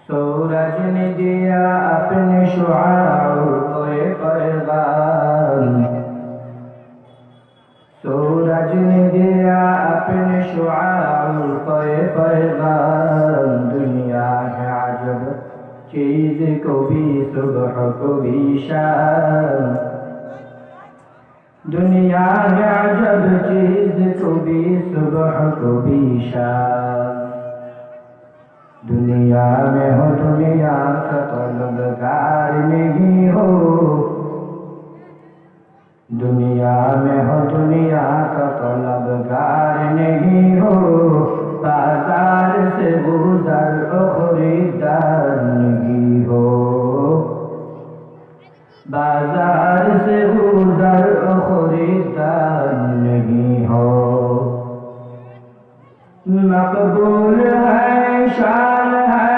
सूरज ने दिया अपने शुआओं को पैगाम, सूरज ने दिया अपने शुआओं को पैगाम। दुनिया है अजब चीज, को भी सुबह को भी शाम। दुनिया है अजब चीज, को भी सुबह को भी शाम। दुनिया में हो दुनिया का तलबगार नहीं हो, दुनिया में हो दुनिया का तलबगार नहीं हो। बाजार से गुजर उखरी